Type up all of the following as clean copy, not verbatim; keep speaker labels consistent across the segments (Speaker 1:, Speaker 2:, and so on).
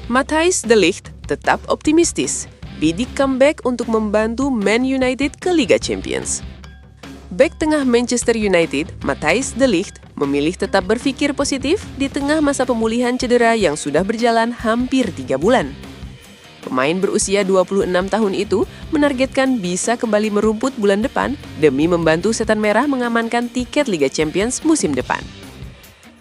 Speaker 1: Matthijs de Ligt tetap optimistis, bidik comeback untuk membantu Man United ke Liga Champions. Bek tengah Manchester United, Matthijs de Ligt, memilih tetap berpikir positif di tengah masa pemulihan cedera yang sudah berjalan hampir 3 bulan. Pemain berusia 26 tahun itu menargetkan bisa kembali merumput bulan depan demi membantu Setan Merah mengamankan tiket Liga Champions musim depan.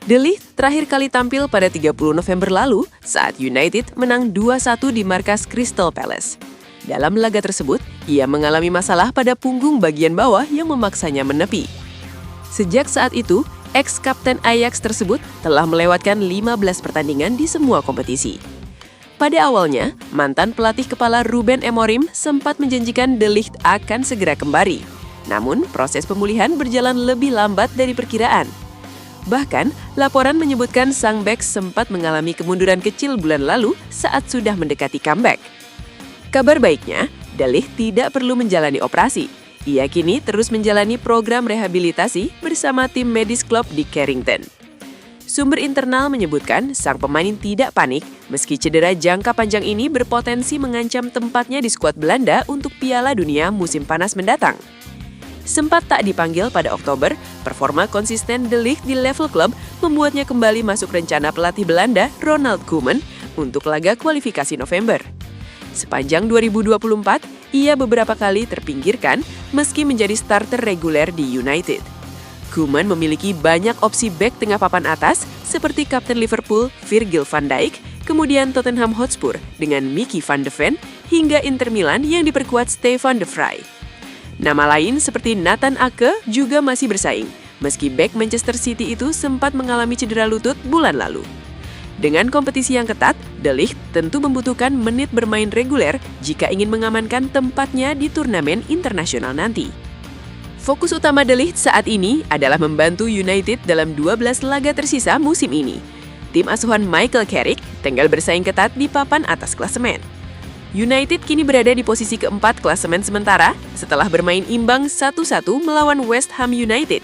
Speaker 1: De Ligt terakhir kali tampil pada 30 November lalu saat United menang 2-1 di markas Crystal Palace. Dalam laga tersebut, ia mengalami masalah pada punggung bagian bawah yang memaksanya menepi. Sejak saat itu, ex-kapten Ajax tersebut telah melewatkan 15 pertandingan di semua kompetisi. Pada awalnya, mantan pelatih kepala Ruben Amorim sempat menjanjikan De Ligt akan segera kembali. Namun, proses pemulihan berjalan lebih lambat dari perkiraan. Bahkan, laporan menyebutkan sang bek sempat mengalami kemunduran kecil bulan lalu saat sudah mendekati comeback. Kabar baiknya, De Ligt tidak perlu menjalani operasi. Ia kini terus menjalani program rehabilitasi bersama tim medis klub di Carrington. Sumber internal menyebutkan sang pemain tidak panik meski cedera jangka panjang ini berpotensi mengancam tempatnya di skuad Belanda untuk Piala Dunia musim panas mendatang. Sempat tak dipanggil pada Oktober, performa konsisten De Ligt di level klub membuatnya kembali masuk rencana pelatih Belanda Ronald Koeman untuk laga kualifikasi November. Sepanjang 2024, ia beberapa kali terpinggirkan meski menjadi starter reguler di United. Koeman memiliki banyak opsi bek tengah papan atas seperti kapten Liverpool Virgil van Dijk, kemudian Tottenham Hotspur dengan Mickey van de Ven, hingga Inter Milan yang diperkuat Stefan de Vrij. Nama lain seperti Nathan Ake juga masih bersaing, meski bek Manchester City itu sempat mengalami cedera lutut bulan lalu. Dengan kompetisi yang ketat, De Ligt tentu membutuhkan menit bermain reguler jika ingin mengamankan tempatnya di turnamen internasional nanti. Fokus utama De Ligt saat ini adalah membantu United dalam 12 laga tersisa musim ini. Tim asuhan Michael Carrick tinggal bersaing ketat di papan atas klasemen. United kini berada di posisi keempat klasemen sementara setelah bermain imbang 1-1 melawan West Ham United.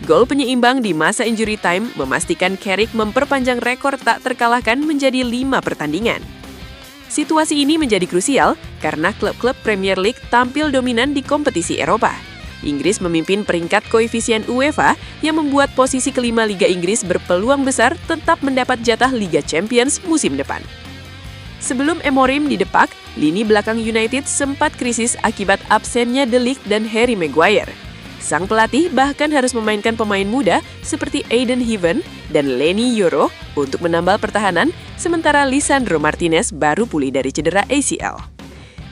Speaker 1: Gol penyeimbang di masa injury time memastikan Carrick memperpanjang rekor tak terkalahkan menjadi 5 pertandingan. Situasi ini menjadi krusial karena klub-klub Premier League tampil dominan di kompetisi Eropa. Inggris memimpin peringkat koefisien UEFA yang membuat posisi kelima Liga Inggris berpeluang besar tetap mendapat jatah Liga Champions musim depan. Sebelum Amorim didepak, lini belakang United sempat krisis akibat absennya De Ligt dan Harry Maguire. Sang pelatih bahkan harus memainkan pemain muda seperti Aiden Heaven dan Leny Yoro untuk menambal pertahanan, sementara Lisandro Martinez baru pulih dari cedera ACL.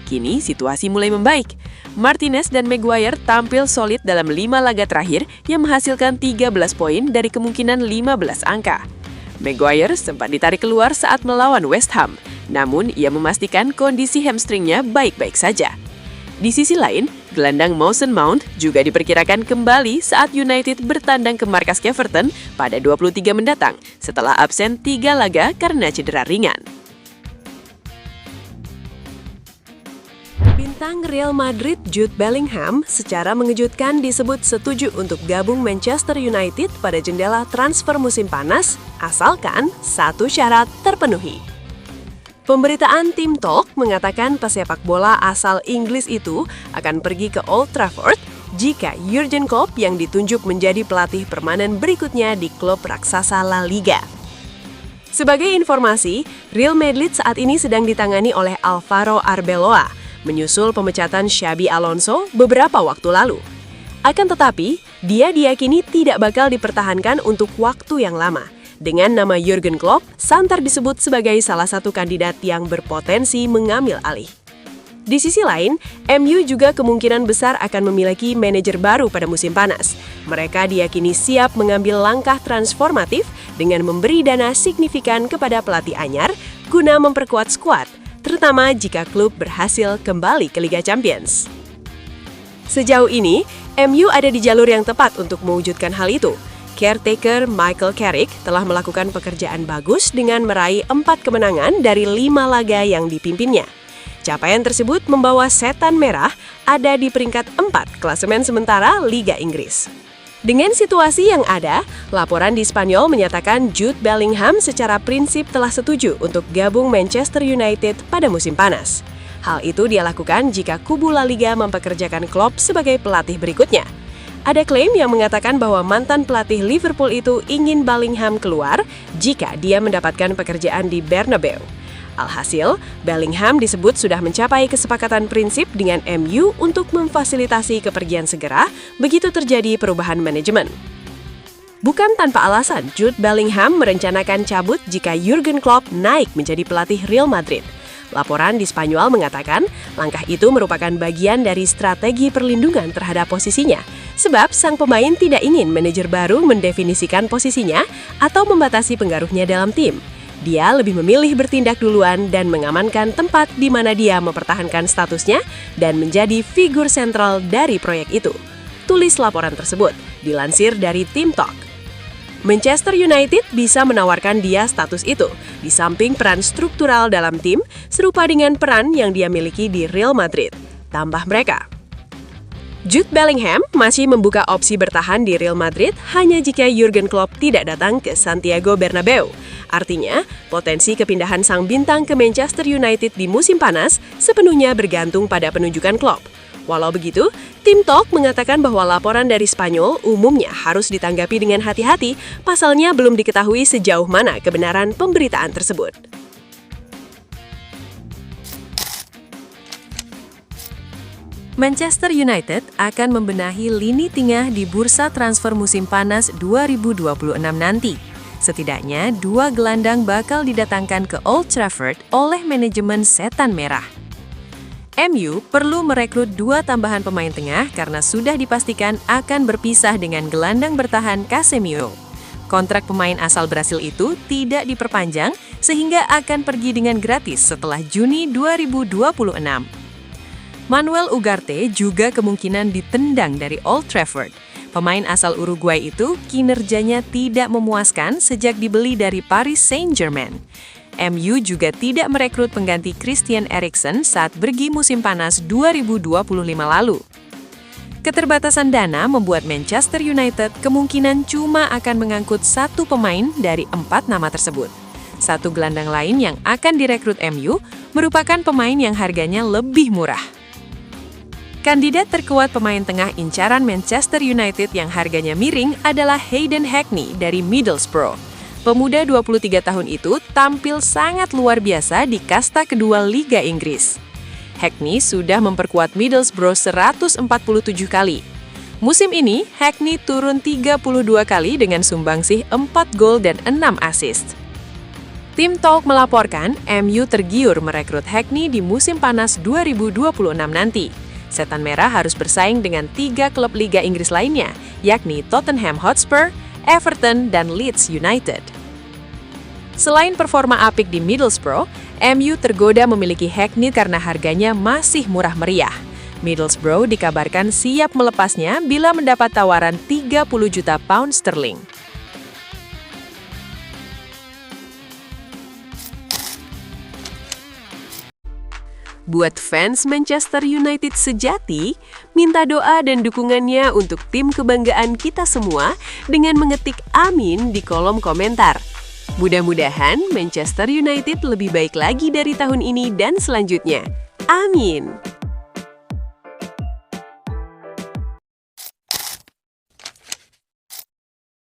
Speaker 1: Kini situasi mulai membaik. Martinez dan Maguire tampil solid dalam 5 laga terakhir yang menghasilkan 13 poin dari kemungkinan 15 angka. Maguire sempat ditarik keluar saat melawan West Ham, namun ia memastikan kondisi hamstringnya baik-baik saja. Di sisi lain, gelandang Mason Mount juga diperkirakan kembali saat United bertandang ke markas Everton pada 23 mendatang setelah absen 3 laga karena cedera ringan. Bintang Real Madrid Jude Bellingham secara mengejutkan disebut setuju untuk gabung Manchester United pada jendela transfer musim panas, asalkan satu syarat terpenuhi. Pemberitaan Team Talk mengatakan pesepak bola asal Inggris itu akan pergi ke Old Trafford jika Jurgen Klopp yang ditunjuk menjadi pelatih permanen berikutnya di klub raksasa La Liga. Sebagai informasi, Real Madrid saat ini sedang ditangani oleh Alvaro Arbeloa, menyusul pemecatan Xabi Alonso beberapa waktu lalu. Akan tetapi, dia diyakini tidak bakal dipertahankan untuk waktu yang lama. Dengan nama Jurgen Klopp, santer disebut sebagai salah satu kandidat yang berpotensi mengambil alih. Di sisi lain, MU juga kemungkinan besar akan memiliki manajer baru pada musim panas. Mereka diyakini siap mengambil langkah transformatif dengan memberi dana signifikan kepada pelatih anyar guna memperkuat skuad, terutama jika klub berhasil kembali ke Liga Champions. Sejauh ini, MU ada di jalur yang tepat untuk mewujudkan hal itu. Caretaker Michael Carrick telah melakukan pekerjaan bagus dengan meraih 4 kemenangan dari 5 laga yang dipimpinnya. Capaian tersebut membawa Setan Merah ada di peringkat 4 klasemen sementara Liga Inggris. Dengan situasi yang ada, laporan di Spanyol menyatakan Jude Bellingham secara prinsip telah setuju untuk gabung Manchester United pada musim panas. Hal itu dia lakukan jika kubu La Liga mempekerjakan Klopp sebagai pelatih berikutnya. Ada klaim yang mengatakan bahwa mantan pelatih Liverpool itu ingin Bellingham keluar jika dia mendapatkan pekerjaan di Bernabeu. Alhasil, Bellingham disebut sudah mencapai kesepakatan prinsip dengan MU untuk memfasilitasi kepergian segera begitu terjadi perubahan manajemen. Bukan tanpa alasan, Jude Bellingham merencanakan cabut jika Jurgen Klopp naik menjadi pelatih Real Madrid. Laporan di Spanyol mengatakan langkah itu merupakan bagian dari strategi perlindungan terhadap posisinya, sebab sang pemain tidak ingin manajer baru mendefinisikan posisinya atau membatasi pengaruhnya dalam tim. Dia lebih memilih bertindak duluan dan mengamankan tempat di mana dia mempertahankan statusnya dan menjadi figur sentral dari proyek itu. Tulis laporan tersebut, dilansir dari Team Talk. Manchester United bisa menawarkan dia status itu, di samping peran struktural dalam tim, serupa dengan peran yang dia miliki di Real Madrid. Tambah mereka. Jude Bellingham masih membuka opsi bertahan di Real Madrid hanya jika Jurgen Klopp tidak datang ke Santiago Bernabeu. Artinya, potensi kepindahan sang bintang ke Manchester United di musim panas sepenuhnya bergantung pada penunjukan Klopp. Walau begitu, Team Talk mengatakan bahwa laporan dari Spanyol umumnya harus ditanggapi dengan hati-hati, pasalnya belum diketahui sejauh mana kebenaran pemberitaan tersebut. Manchester United akan membenahi lini tengah di bursa transfer musim panas 2026 nanti. Setidaknya 2 gelandang bakal didatangkan ke Old Trafford oleh manajemen Setan Merah. MU perlu merekrut 2 tambahan pemain tengah karena sudah dipastikan akan berpisah dengan gelandang bertahan Casemiro. Kontrak pemain asal Brasil itu tidak diperpanjang sehingga akan pergi dengan gratis setelah Juni 2026. Manuel Ugarte juga kemungkinan ditendang dari Old Trafford. Pemain asal Uruguay itu kinerjanya tidak memuaskan sejak dibeli dari Paris Saint-Germain. MU juga tidak merekrut pengganti Christian Eriksen saat bergi musim panas 2025 lalu. Keterbatasan dana membuat Manchester United kemungkinan cuma akan mengangkut 1 pemain dari 4 nama tersebut. 1 gelandang lain yang akan direkrut MU merupakan pemain yang harganya lebih murah. Kandidat terkuat pemain tengah incaran Manchester United yang harganya miring adalah Hayden Hackney dari Middlesbrough. Pemuda 23 tahun itu tampil sangat luar biasa di kasta kedua Liga Inggris. Hackney sudah memperkuat Middlesbrough 147 kali. Musim ini, Hackney turun 32 kali dengan sumbangsih 4 gol dan 6 assist. Tim Talk melaporkan MU tergiur merekrut Hackney di musim panas 2026 nanti. Setan Merah harus bersaing dengan 3 klub Liga Inggris lainnya, yakni Tottenham Hotspur, Everton, dan Leeds United. Selain performa apik di Middlesbrough, MU tergoda memiliki Hackney karena harganya masih murah meriah. Middlesbrough dikabarkan siap melepasnya bila mendapat tawaran 30 juta pound sterling. Buat fans Manchester United sejati, minta doa dan dukungannya untuk tim kebanggaan kita semua dengan mengetik amin di kolom komentar. Mudah-mudahan Manchester United lebih baik lagi dari tahun ini dan selanjutnya. Amin.